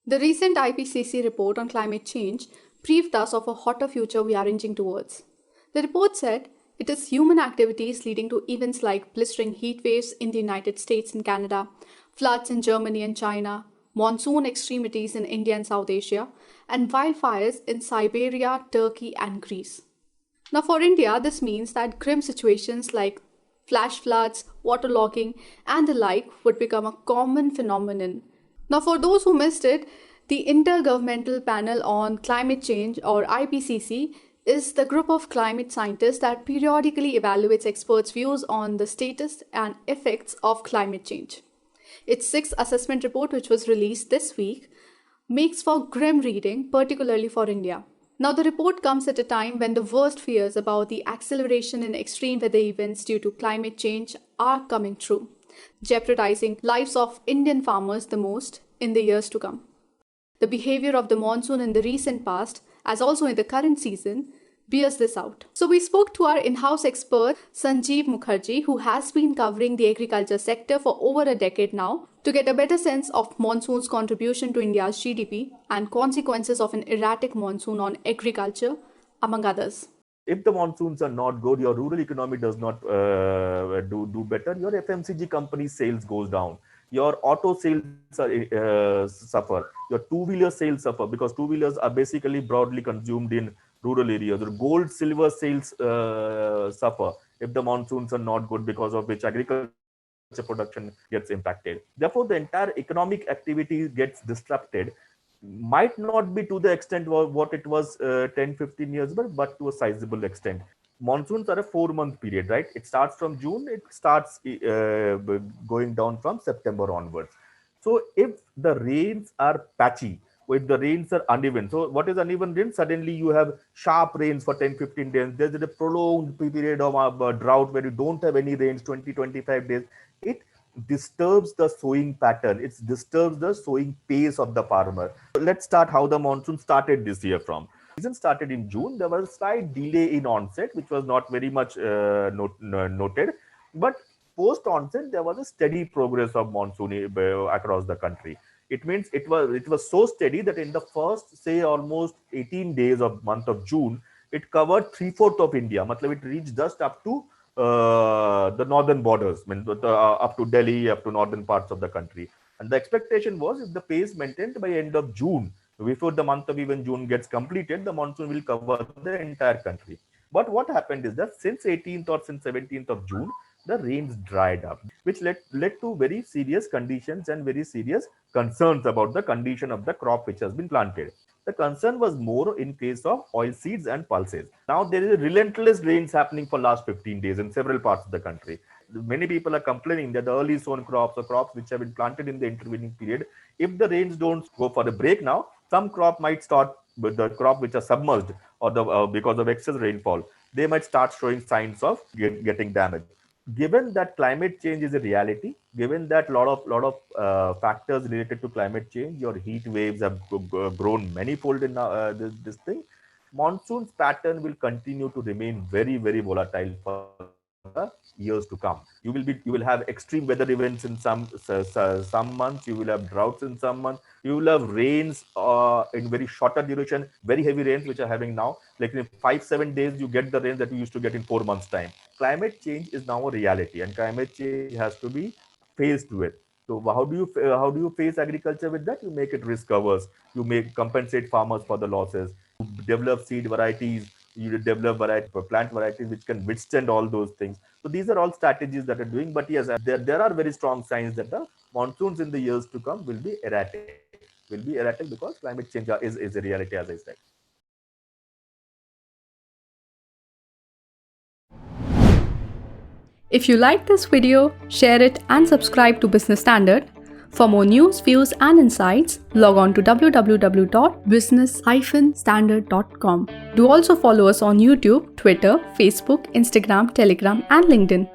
The recent IPCC report on climate change briefed us of a hotter future we are inching towards. The report said it is human activities leading to events like blistering heat waves in the United States and Canada, floods in Germany and China, monsoon extremities in India and South Asia, and wildfires in Siberia, Turkey, and Greece. Now, for India, this means that grim situations like flash floods, waterlogging, and the like would become a common phenomenon. Now, for those who missed it, the Intergovernmental Panel on Climate Change, or IPCC, is the group of climate scientists that periodically evaluates experts' views on the status and effects of climate change. Its sixth assessment report, which was released this week, makes for grim reading, particularly for India. Now, the report comes at a time when the worst fears about the acceleration in extreme weather events due to climate change are coming true, jeopardizing lives of Indian farmers the most in the years to come. The behavior of the monsoon in the recent past, as also in the current season, bears this out. So we spoke to our in-house expert Sanjeev Mukherjee, who has been covering the agriculture sector for over a decade now, to get a better sense of monsoon's contribution to India's GDP and consequences of an erratic monsoon on agriculture, among others. If the monsoons are not good, your rural economy does not do better, your FMCG company sales goes down, your auto sales suffer, your two-wheeler sales suffer, because two-wheelers are basically broadly consumed in rural areas. Or gold, silver sales suffer if the monsoons are not good, because of which agriculture production gets impacted. Therefore, the entire economic activity gets disrupted. Might not be to the extent of what it was 10-15 years back, but to a sizable extent. Monsoons are a 4-month period, right? It starts from June, it starts going down from September onwards. So if the rains are patchy, if the rains are uneven, so what is uneven rain? Suddenly you have sharp rains for 10-15 days. There's a prolonged period of drought where you don't have any rains, 20-25 days. It disturbs the sowing pattern. It disturbs the sowing pace of the farmer. Let's start how the monsoon started this year from. Season started in June. There was a slight delay in onset, which was not very much noted. But post onset, there was a steady progress of monsoon across the country. It means it was so steady that in the first, say, almost 18 days of month of June, it covered 3/4 of India. Matlab, it reached just up to the northern borders, up to Delhi, up to northern parts of the country. And the expectation was, if the pace maintained by end of June, before the month of even June gets completed, the monsoon will cover the entire country. But what happened is that since 18th or since 17th of June, the rains dried up, which led to very serious conditions and very serious concerns about the condition of the crop which has been planted. The concern was more in case of oilseeds and pulses. Now there is a relentless rains happening for last 15 days in several parts of the country. Many people are complaining that the early sown crops or crops which have been planted in the intervening period, if the rains don't go for a break now, some crop might start with the crop which are submerged or the because of excess rainfall, they might start showing signs of getting damaged. Given that climate change is a reality, given that lot of factors related to climate change, your heat waves have grown manifold in this thing, monsoon's pattern will continue to remain very, very volatile for years to come. You will have extreme weather events in some months. You will have droughts in some months. You will have rains in very shorter duration, very heavy rains which are having now. Like in 5-7 days, you get the rains that you used to get in 4 months' time. Climate change is now a reality, and climate change has to be faced with. So how do you face agriculture with that? You make it risk averse. You compensate farmers for the losses. You develop seed varieties. You develop plant varieties which can withstand all those things. So these are all strategies that are doing. But yes, there are very strong signs that the monsoons in the years to come will be erratic. Will be erratic because climate change is a reality, as I said. If you like this video, share it and subscribe to Business Standard. For more news, views and insights, log on to www.business-standard.com. Do also follow us on YouTube, Twitter, Facebook, Instagram, Telegram and LinkedIn.